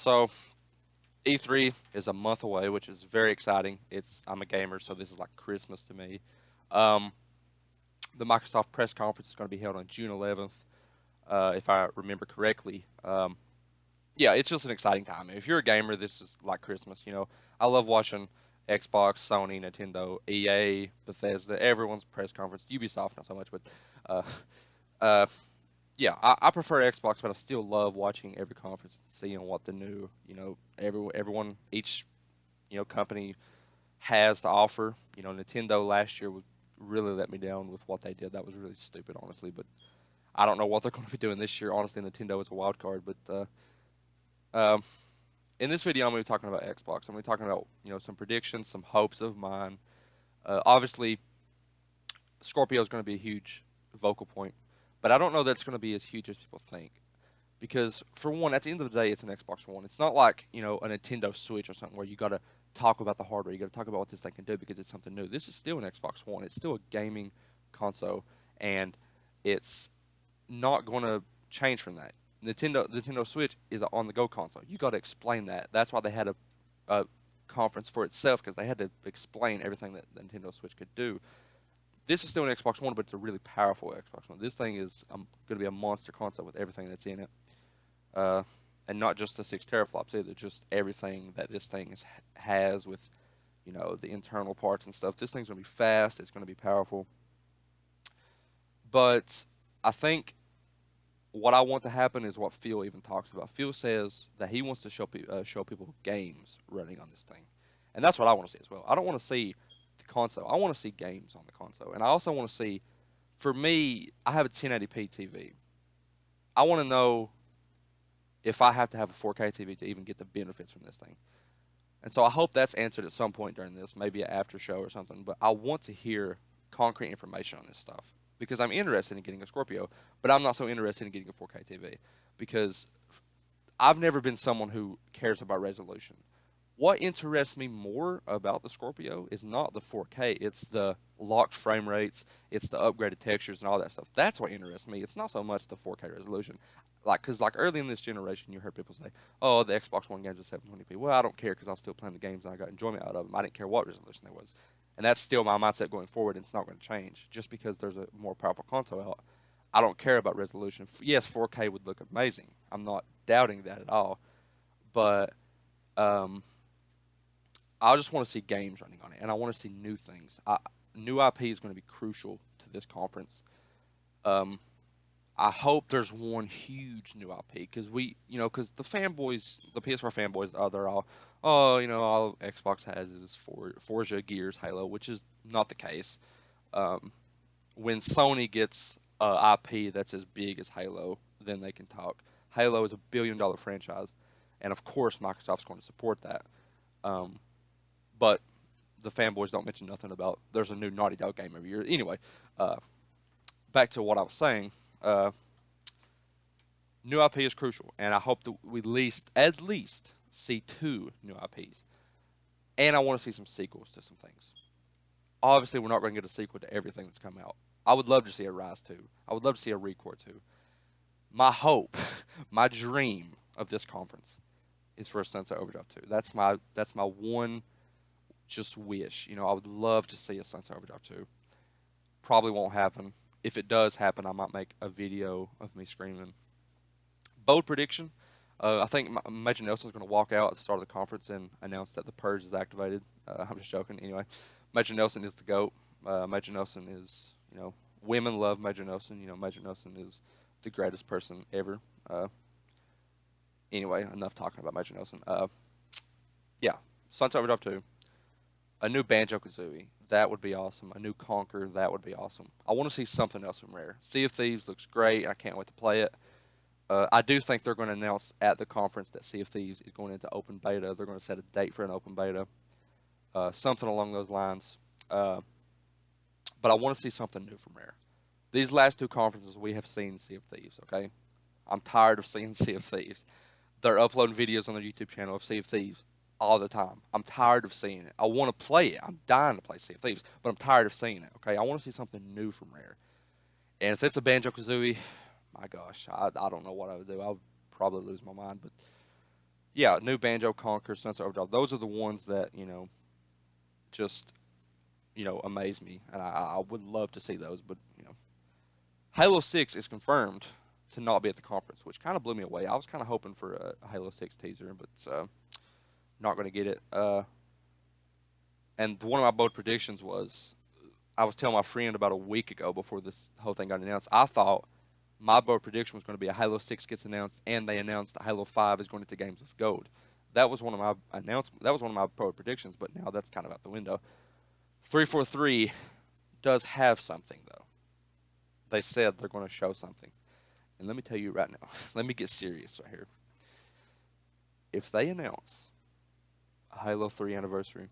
So E3 is a month away, which is very exciting. I'm a gamer, so this is like Christmas to me. Um, the Microsoft press conference is going to be held on June 11th, if I remember correctly. Yeah, it's just an exciting time. If you're a gamer, this is like Christmas. I love watching Xbox, Sony, Nintendo, EA, Bethesda, everyone's press conference. Ubisoft, not so much, but uh, uh, yeah, I prefer Xbox, but I still love watching every conference, seeing what the new, everyone, each, company has to offer. Nintendo last year would really let me down with what they did. That was really stupid, honestly. But I don't know what they're going to be doing this year. Honestly, Nintendo is a wild card. But um, in this video, I'm going to be talking about Xbox. I'm going to be talking about some predictions, some hopes of mine. Obviously, Scorpio is going to be a huge vocal point, but I don't know that it's going to be as huge as people think. Because for one, at the end of the day, it's an Xbox One. It's not like a Nintendo Switch or something where you got to talk about the hardware. You got to talk about what this thing can do because it's something new. This is still an Xbox One. It's still a gaming console, and it's not going to change from that. Nintendo Switch is an on-the-go console. You got to explain that. That's why they had a conference for itself because they had to explain everything that the Nintendo Switch could do. This is still an Xbox One, but it's a really powerful Xbox One. This thing is going to be a monster console with everything that's in it, uh, and not just the 6 teraflops either. Just everything that this thing has with the internal parts and stuff. This thing's going to be fast. It's going to be powerful. But I think what I want to happen is what Phil even talks about. Phil says that he wants to show people games running on this thing, and that's what I want to see as well. I don't want to see the console. I want to see games on the console, and I also want to see. For me, I have a 1080p TV. I want to know if I have to have a 4K TV to even get the benefits from this thing. And so I hope that's answered at some point during this, maybe an after show or something. But I want to hear concrete information on this stuff because I'm interested in getting a Scorpio, but I'm not so interested in getting a 4K TV because I've never been someone who cares about resolution. What interests me more about the Scorpio is not the 4K, it's the locked frame rates, it's the upgraded textures and all that stuff. That's what interests me. It's not so much the 4K resolution. Cause early in this generation, you heard people say, "Oh, the Xbox One games are 720p." Well, I don't care because I'm still playing the games and I got enjoyment out of them. I didn't care what resolution there was, and that's still my mindset going forward. And it's not going to change just because there's a more powerful console out. I don't care about resolution. Yes, 4K would look amazing. I'm not doubting that at all, but um, I just want to see games running on it, and I want to see new things. New IP is going to be crucial to this conference. Um, I hope there's one huge new IP because because the fanboys, the PS4 fanboys, they're all, oh, all Xbox has is Forza, Gears, Halo, which is not the case. Um, when Sony gets IP that's as big as Halo, then they can talk. Halo is $1 billion franchise, and of course Microsoft's going to support that. Um, but the fanboys don't mention nothing about there's a new Naughty Dog game every year. Anyway, uh, back to what I was saying. Uh, New IP is crucial, and I hope that we at least see two new IPs. And I want to see some sequels to some things. Obviously, we're not going to get a sequel to everything that's come out. I would love to see a Rise 2. I would love to see a Recore 2. My hope, my dream of this conference is for a Sunset Overdrive 2. That's my one just wish. I would love to see a Sunset Overdrive 2. Probably won't happen. If it does happen, I might make a video of me screaming. Bold prediction. I think Major Nelson's going to walk out at the start of the conference and announce that the purge is activated. I'm just joking. Anyway, Major Nelson is the GOAT. Major Nelson is, women love Major Nelson. Major Nelson is the greatest person ever. Anyway, enough talking about Major Nelson. Yeah, Sunset Overdrive 2. A new Banjo Kazooie. That would be awesome. A new Conquer. That would be awesome. I want to see something else from Rare. Sea of Thieves looks great. I can't wait to play it. I do think they're going to announce at the conference that Sea of Thieves is going into open beta. They're going to set a date for an open beta, something along those lines. Uh, but I want to see something new from Rare. These last two conferences, we have seen Sea of Thieves, okay? I'm tired of seeing Sea of Thieves. They're uploading videos on their YouTube channel of Sea of Thieves all the time. I'm tired of seeing it. I want to play it. I'm dying to play Sea of Thieves, but I'm tired of seeing it, okay? I want to see something new from Rare. And if it's a Banjo Kazooie, my gosh, I don't know what I would do. I would probably lose my mind. But Yeah, new Banjo Conquer, Sunset Overdrive. Those are the ones that just amaze me, and I would love to see those. But Halo 6 is confirmed to not be at the conference, which kind of blew me away. I was kind of hoping for a Halo 6 teaser, but not going to get it. And one of my bold predictions was I was telling my friend about a week ago before this whole thing got announced. I thought my bold prediction was going to be a Halo 6 gets announced, and they announced that Halo 5 is going into Games with Gold. That was one of my announcements. That was one of my bold predictions, but now that's kind of out the window. 343 does have something though. They said they're going to show something, and let me tell you right now. Let me get serious right here. If they announce a Halo 3 anniversary,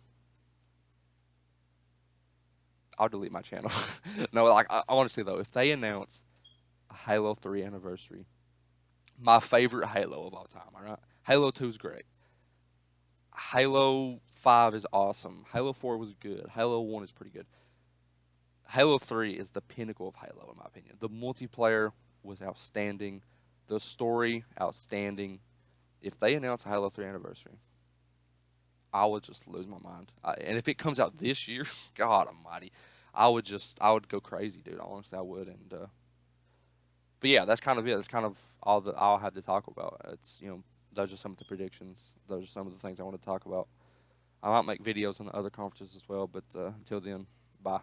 I'll delete my channel. No, like honestly though, if they announce a Halo 3 anniversary, my favorite Halo of all time. All right, Halo 2 is great. Halo 5 is awesome. Halo 4 was good. Halo 1 is pretty good. Halo 3 is the pinnacle of Halo, in my opinion. The multiplayer was outstanding. The story, outstanding. If they announce a Halo 3 anniversary, I would just lose my mind. And if it comes out this year, God almighty, I would go crazy, dude. Honestly, I would. And but yeah, that's kind of it. That's kind of all that I'll have to talk about. Those are some of the predictions. Those are some of the things I want to talk about. I might make videos on the other conferences as well, but until then, bye.